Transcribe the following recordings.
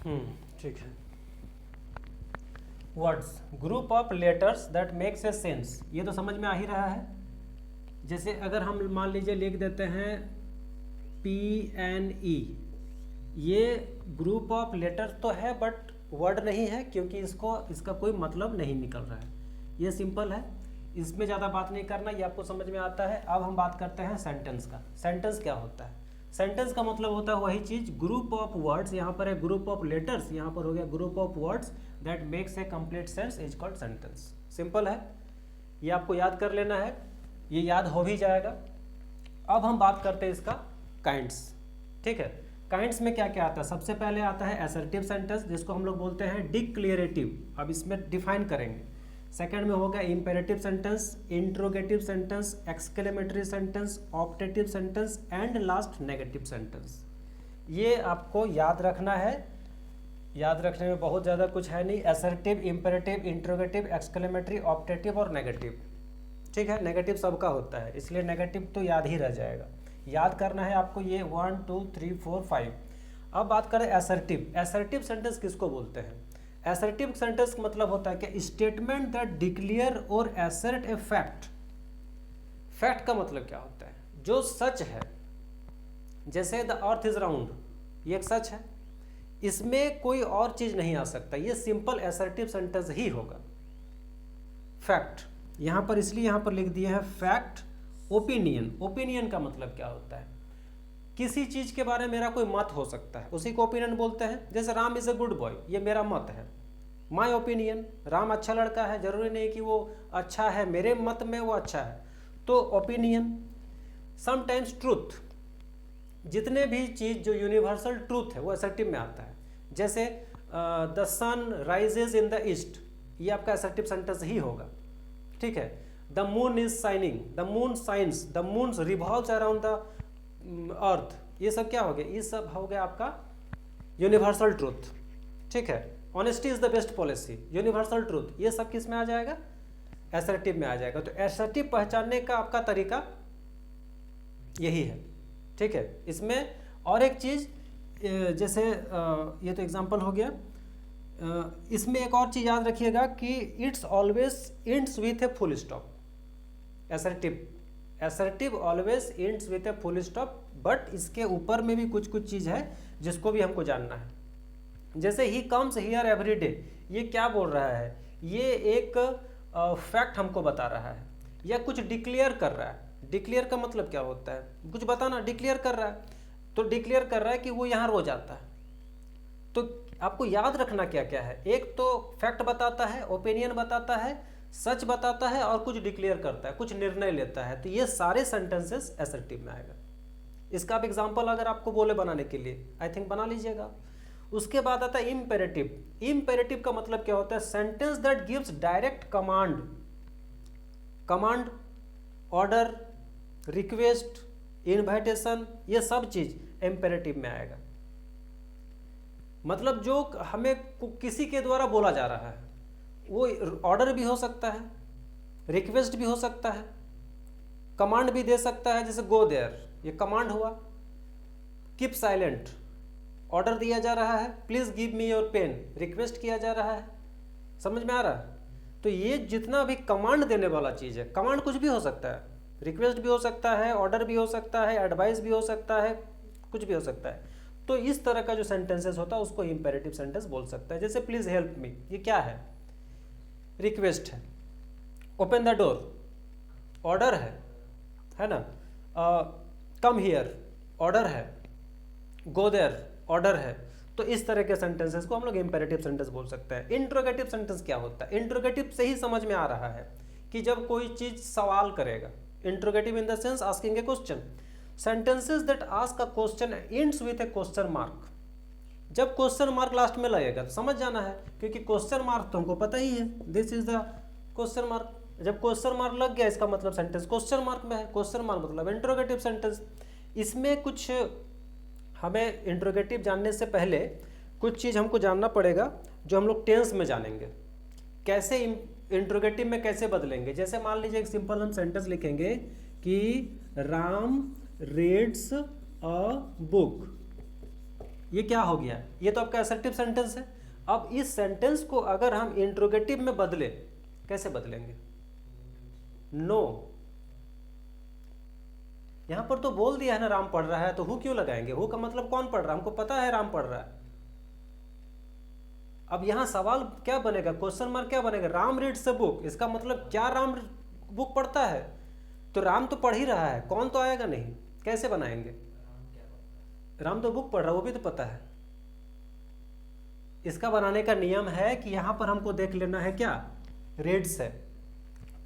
ठीक है। Words, group of letters that makes a sense, ये तो समझ में आ ही रहा है। जैसे अगर हम मान लीजिए लिख देते हैं PNE, ये ग्रुप ऑफ लेटर तो है बट वर्ड नहीं है, क्योंकि इसका कोई मतलब नहीं निकल रहा है। ये सिंपल है, इसमें ज़्यादा बात नहीं करना, ये आपको समझ में आता है। अब हम बात करते हैं सेंटेंस का। सेंटेंस क्या होता है? सेंटेंस का मतलब होता है वही चीज़, ग्रुप ऑफ वर्ड्स, यहाँ पर है ग्रुप ऑफ लेटर्स, यहाँ पर हो गया group of words that makes a complete sense is called sentence. Simple है, ये आपको याद कर लेना है, ये याद हो भी जाएगा। अब हम बात करते हैं इसका काइंड्स। ठीक है, काइंड्स में क्या क्या आता है? सबसे पहले आता है असर्टिव सेंटेंस, जिसको हम लोग बोलते हैं डिक्लेरेटिव। अब इसमें डिफाइन करेंगे। सेकंड में होगा imperative sentence, interrogative sentence, exclamatory sentence, optative sentence and last negative sentence. ये आपको याद रखना है। याद रखने में बहुत ज़्यादा कुछ है नहीं। Assertive, imperative, interrogative, exclamatory, optative और नेगेटिव। ठीक है, नेगेटिव सबका होता है, इसलिए नेगेटिव तो याद ही रह जाएगा। याद करना है आपको ये 1 2 3 4 5। अब बात करें असर्टिव। असर्टिव सेंटेंस किसको बोलते हैं? असर्टिव सेंटेंस का मतलब होता है कि स्टेटमेंट दैट डिक्लेयर और असर्ट ए फैक्ट। फैक्ट का मतलब क्या होता है? जो सच है, जैसे द अर्थ इज राउंड, ये एक सच है, इसमें कोई और चीज नहीं आ सकता, ये सिंपल असर्टिव सेंटेंस ही होगा। फैक्ट यहां पर इसलिए यहां पर लिख दिया है फैक्ट। ओपिनियन, ओपिनियन का मतलब क्या होता है? किसी चीज के बारे में मेरा कोई मत हो सकता है, उसी को ओपिनियन बोलते हैं। जैसे Ram is a good boy, ये मेरा मत है, माय ओपिनियन। राम अच्छा लड़का है, जरूरी नहीं कि वो अच्छा है, मेरे मत में वो अच्छा है, तो ओपिनियन। समटाइम्स ट्रूथ, जितने भी चीज जो यूनिवर्सल ट्रूथ है वो असर्टिव में आता है। जैसे the sun rises in the east, ये आपका असर्टिव सेंटेंस ही होगा। ठीक है, the moon is shining, the moon shines, the moon revolves around the earth, ये सब क्या हो गया? ये सब हो गया आपका यूनिवर्सल ट्रूथ। ठीक है, honesty is the best policy, universal truth, ये सब किस में आ जाएगा? असर्टिव में आ जाएगा। तो असर्टिव पहचानने का आपका तरीका यही है। ठीक है, इसमें और एक चीज, जैसे ये तो एग्जांपल हो गया, इसमें एक और चीज याद रखिएगा कि it's always ends with a full stop. Assertive always ends with a full stop, but इसके ऊपर में भी कुछ कुछ चीज है जिसको भी हमको जानना है। जैसे he comes here every day, ये क्या बोल रहा है? ये एक फैक्ट हमको बता रहा है या कुछ डिक्लेयर कर रहा है। डिक्लेयर का मतलब क्या होता है? कुछ बताना, डिक्लेयर कर रहा है, तो डिक्लेयर कर रहा है कि वो यहाँ रोज आता है। तो आपको याद रखना क्या क्या है, एक तो फैक्ट बताता है, ओपिनियन बताता है, सच बताता है और कुछ डिक्लेयर करता है, कुछ निर्णय लेता है। तो ये सारे सेंटेंसेस असर्टिव में आएगा। इसका अब एग्जांपल अगर आपको बोले बनाने के लिए, आई थिंक बना लीजिएगा। उसके बाद आता है इम्पेरेटिव। इम्पेरेटिव का मतलब क्या होता है? Sentence that gives direct command. Command, order, request, invitation, ये सब चीज इम्पेरेटिव में आएगा। मतलब जो हमें किसी के द्वारा बोला जा रहा है, वो ऑर्डर भी हो सकता है, रिक्वेस्ट भी हो सकता है, कमांड भी दे सकता है। जैसे गो देयर, ये कमांड हुआ। कीप साइलेंट, ऑर्डर दिया जा रहा है। Please give me your pen, request किया जा रहा है। समझ में आ रहा है? तो ये जितना भी कमांड देने वाला चीज है, कमांड कुछ भी हो सकता है, रिक्वेस्ट भी हो सकता है, ऑर्डर भी हो सकता है, एडवाइस भी हो सकता है, कुछ भी हो सकता है। तो इस तरह का जो सेंटेंसेस होता है उसको इंपेरेटिव सेंटेंस बोल सकता है। जैसे प्लीज हेल्प मी, ये क्या है? रिक्वेस्ट है। ओपन द डोर, ऑर्डर है ना? कम हियर, ऑर्डर है। गो देयर, ऑर्डर है। तो इस तरह के सेंटेंसेस को हम लोग इंपेरेटिव सेंटेंस बोल सकते हैं। इंट्रोगेटिव सेंटेंस क्या होता है? इंट्रोगेटिव से ही समझ में आ रहा है कि जब कोई चीज सवाल करेगा। Interrogative in the sense asking A question. Sentences that ask a question ends with A question mark. जब क्वेश्चन मार्क लास्ट में लगेगा तो समझ जाना है, क्योंकि क्वेश्चन मार्क तो हमको पता ही है, this is the question mark. जब क्वेश्चन मार्क लग गया, इसका मतलब सेंटेंस क्वेश्चन मार्क में है। क्वेश्चन मार्क मतलब इंट्रोगेटिव सेंटेंस। इसमें कुछ हमें इंट्रोगेटिव जानने से पहले कुछ चीज़ हमको जानना पड़ेगा, जो हम लोग टेंस में जानेंगे। कैसे इंट्रोगेटिव में कैसे बदलेंगे? जैसे मान लीजिए एक सिंपल हम सेंटेंस लिखेंगे कि राम रीड्स अ बुक। ये क्या हो गया, ये तो आपका असर्टिव सेंटेंस है। अब इस सेंटेंस को अगर हम इंट्रोगेटिव में बदले, कैसे बदलेंगे? नो, यहां पर तो बोल दिया है ना राम पढ़ रहा है, तो हु क्यों लगाएंगे? हु का मतलब कौन पढ़ रहा है, हमको पता है राम पढ़ रहा है। अब यहां सवाल क्या बनेगा, क्वेश्चन मार्क क्या बनेगा? राम रीड्स अ बुक, इसका मतलब क्या राम बुक पढ़ता है? तो राम तो पढ़ ही रहा है, कौन तो आएगा नहीं, कैसे बनाएंगे? राम तो बुक पढ़ रहा है, वो भी तो पता है। इसका बनाने का नियम है कि यहां पर हमको देख लेना है क्या, रीड्स है,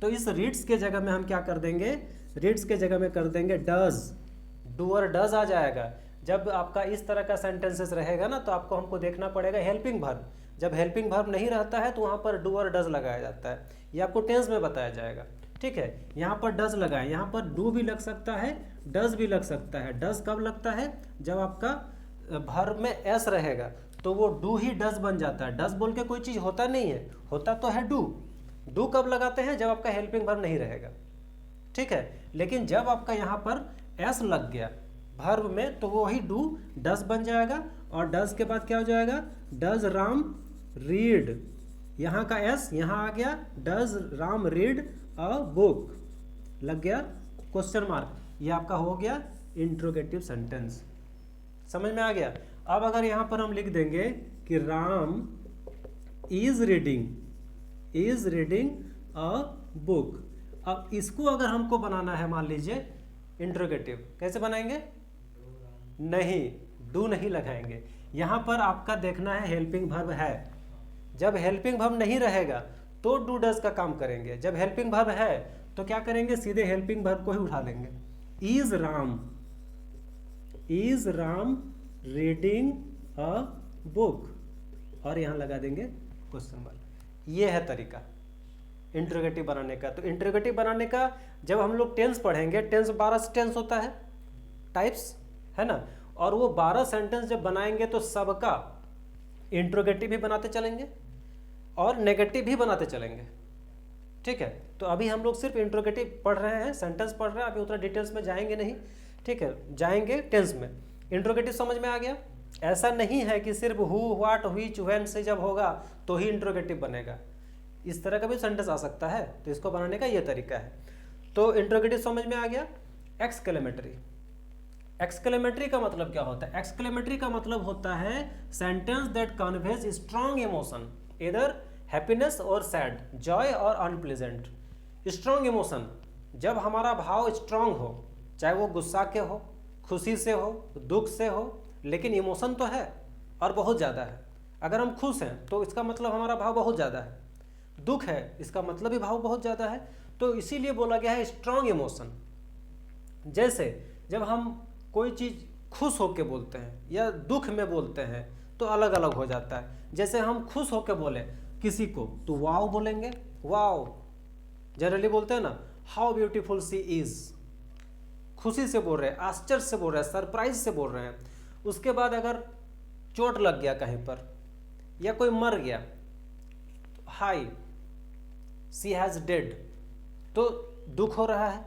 तो इस रीड्स के जगह में हम क्या कर देंगे, रीड्स के जगह में कर देंगे डज, डूअर डज आ जाएगा। जब आपका इस तरह का सेंटेंसेस रहेगा ना, तो आपको हमको देखना पड़ेगा हेल्पिंग वर्ब। जब हेल्पिंग वर्ब नहीं रहता है तो वहां पर डूअर डज लगाया जाता है, ये आपको टेंस में बताया जाएगा। ठीक है, यहाँ पर डज लगाए, यहाँ पर डू भी लग सकता है, डज भी लग सकता है। डज कब लगता है, जब आपका वर्ब में एस रहेगा तो वो डू ही डज बन जाता है। डज बोल के कोई चीज़ होता नहीं है, होता तो है डू। डू कब लगाते हैं, जब आपका हेल्पिंग वर्ब नहीं रहेगा। ठीक है, लेकिन जब आपका यहाँ पर एस लग गया वर्ब में, तो वो ही डू डज बन जाएगा। और डज के बाद क्या हो जाएगा, डज राम रीड, यहाँ का एस यहाँ आ गया, does Ram read a book, लग गया क्वेश्चन मार्क, ये आपका हो गया इंट्रोगेटिव सेंटेंस। समझ में आ गया? अब अगर यहाँ पर हम लिख देंगे कि Ram is reading a book, अब इसको अगर हमको बनाना है, मान लीजिए इंट्रोगेटिव, कैसे बनाएंगे? नहीं, डू नहीं लगाएंगे। यहाँ पर आपका देखना है हेल्पिंग वर्ब है, जब हेल्पिंग वर्ब नहीं रहेगा तो डू डज का काम करेंगे, जब हेल्पिंग वर्ब है तो क्या करेंगे, सीधे हेल्पिंग वर्ब को ही उठा लेंगे। Is Ram reading a book, और यहाँ लगा देंगे क्वेश्चन मार्क। ये है तरीका इंट्रोगेटिव बनाने का। तो इंट्रोगेटिव बनाने का जब हम लोग टेंस पढ़ेंगे, टेंस 12 टेंस होता है, टाइप्स है ना, और वो 12 सेंटेंस जब बनाएंगे तो सबका इंट्रोगेटिव भी बनाते चलेंगे और नेगेटिव भी बनाते चलेंगे। ठीक है, तो अभी हम लोग सिर्फ इंट्रोगेटिव पढ़ रहे हैं, सेंटेंस पढ़ रहे हैं, अभी उतना डिटेल्स में जाएंगे नहीं। ठीक है, जाएंगे टेंस में। इंट्रोगेटिव समझ में आ गया? ऐसा नहीं है कि सिर्फ हु, व्हाट, व्हिच, व्हेन से जब होगा तो ही इंट्रोगेटिव बनेगा, इस तरह का भी सेंटेंस आ सकता है, तो इसको बनाने का ये तरीका है। तो इंट्रोगेटिव समझ में आ गया। एक्सक्लेमेटरी, एक्सक्लेमेटरी का मतलब क्या होता है? एक्सक्लेमेटरी का मतलब होता है sentence that conveys strong emotion, इधर हैप्पीनेस और सैड, जॉय और अनप्लेजेंट। स्ट्रॉन्ग इमोशन, जब हमारा भाव स्ट्रॉन्ग हो, चाहे वो गुस्सा के हो, खुशी से हो, दुख से हो, लेकिन इमोशन तो है और बहुत ज़्यादा है। अगर हम खुश हैं तो इसका मतलब हमारा भाव बहुत ज़्यादा है, दुख है इसका मतलब भी भाव बहुत ज़्यादा है, तो इसीलिए बोला गया है स्ट्रॉन्ग इमोशन। जैसे जब हम कोई चीज़ खुश होकर बोलते हैं या दुख में बोलते हैं तो अलग अलग हो जाता है। जैसे हम खुश होकर बोले किसी को तो वाओ बोलेंगे, वाओ जनरली बोलते हैं ना, हाउ ब्यूटीफुल सी इज, खुशी से बोल रहे हैं, आश्चर्य से बोल रहे हैं, सरप्राइज से बोल रहे हैं। उसके बाद अगर चोट लग गया कहीं पर या कोई मर गया, हाई सी हैज डेड, तो दुख हो रहा है।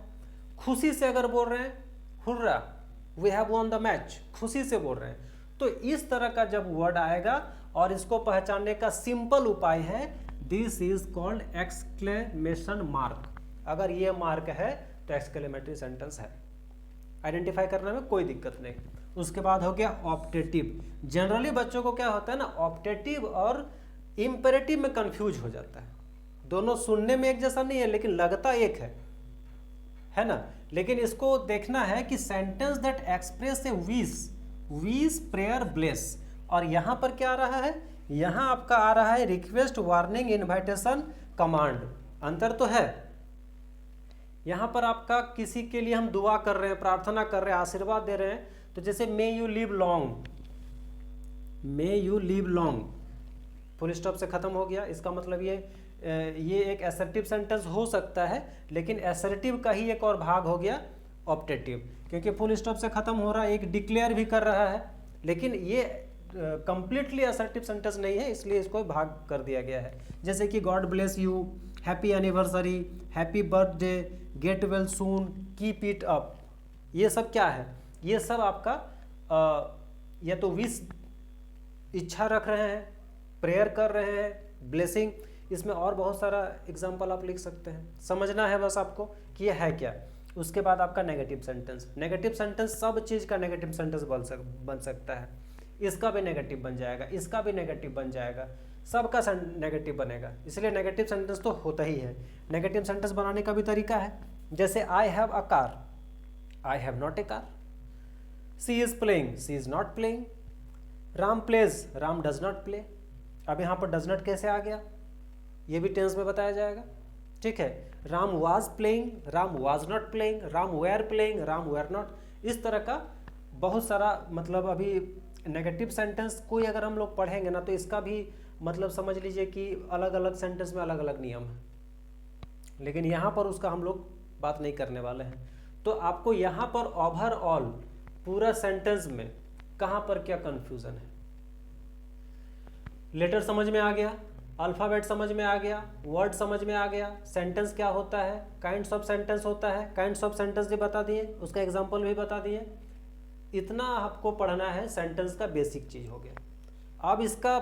खुशी से अगर बोल रहे हैं, hurrah we have won the match, खुशी से बोल रहे हैं। तो इस तरह का जब वर्ड आएगा, और इसको पहचानने का सिंपल उपाय है, this is called exclamation mark. अगर ये मार्क है तो एक्सक्लेमेटरी सेंटेंस है, आइडेंटिफाई करने में कोई दिक्कत नहीं। उसके बाद हो गया ऑप्टेटिव। जनरली बच्चों को क्या होता है ना, ऑप्टेटिव और इम्पेरेटिव में कंफ्यूज हो जाता है। दोनों सुनने में एक जैसा नहीं है लेकिन लगता एक है ना। लेकिन इसको देखना है कि sentence that express A wish, prayer, bless, और यहाँ पर क्या आ रहा है, यहाँ आपका आ रहा है रिक्वेस्ट, वार्निंग, इन्विटेशन, कमांड। अंतर तो है। यहाँ पर आपका किसी के लिए हम दुआ कर रहे हैं, प्रार्थना कर रहे हैं, आशीर्वाद दे रहे हैं, तो जैसे may you live long, full stop से खत्म हो गया। इसका मतलब ये एक असर्टिव सेंटेंस हो सकता है, लेकिन असर्टिव का ही एक और भाग हो गया ऑप्टेटिव, क्योंकि फुल स्टॉप से खत्म हो रहा है, एक डिक्लेयर भी कर रहा है, लेकिन ये कंप्लीटली असर्टिव सेंटेंस नहीं है, इसलिए इसको भाग कर दिया गया है। जैसे कि God bless you, happy anniversary, happy birthday, get well soon, keep it up, ये सब क्या है, ये सब आपका या तो विश इच्छा रख रहे हैं, प्रेयर कर रहे हैं, ब्लेसिंग, इसमें और बहुत सारा एग्जाम्पल आप लिख सकते हैं। समझना है बस आपको कि ये है क्या। उसके बाद आपका नेगेटिव सेंटेंस। नेगेटिव सेंटेंस सब चीज़ का नेगेटिव सेंटेंस बन सकता है। इसका भी नेगेटिव बन जाएगा, इसका भी नेगेटिव बन जाएगा, सबका नेगेटिव बनेगा, इसलिए नेगेटिव सेंटेंस तो होता ही है। नेगेटिव सेंटेंस बनाने का भी तरीका है, जैसे I have a car, I have not a car. She is playing, she is not playing. Ram plays, Ram does not play. अब यहाँ पर डज नॉट कैसे आ गया, ये भी टेंस में बताया जाएगा, ठीक है। Ram was playing, Ram was not playing, Ram were playing, Ram were not. इस तरह का बहुत सारा, मतलब अभी नेगेटिव सेंटेंस कोई अगर हम लोग पढ़ेंगे ना तो इसका भी मतलब समझ लीजिए कि अलग अलग सेंटेंस में अलग अलग नियम है, लेकिन यहाँ पर उसका हम लोग बात नहीं करने वाले हैं। तो आपको यहाँ पर ओवरऑल पूरा सेंटेंस में कहाँ पर क्या कंफ्यूजन है, लेटर समझ में आ गया, अल्फ़ाबेट समझ में आ गया, वर्ड समझ में आ गया, सेंटेंस क्या होता है, काइंड्स ऑफ सेंटेंस होता है, काइंड्स ऑफ सेंटेंस भी बता दिए, उसका एग्जांपल भी बता दिए। इतना आपको पढ़ना है, सेंटेंस का बेसिक चीज़ हो गया। अब इसका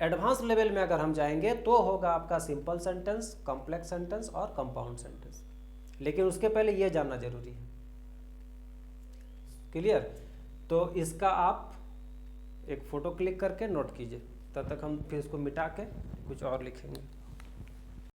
एडवांस लेवल में अगर हम जाएंगे तो होगा आपका सिंपल सेंटेंस, कॉम्प्लेक्स सेंटेंस और कंपाउंड सेंटेंस, लेकिन उसके पहले ये जानना जरूरी है। क्लियर? तो इसका आप एक फ़ोटो क्लिक करके नोट कीजिए, तब तक हम फिर इसको मिटा के कुछ और लिखेंगे।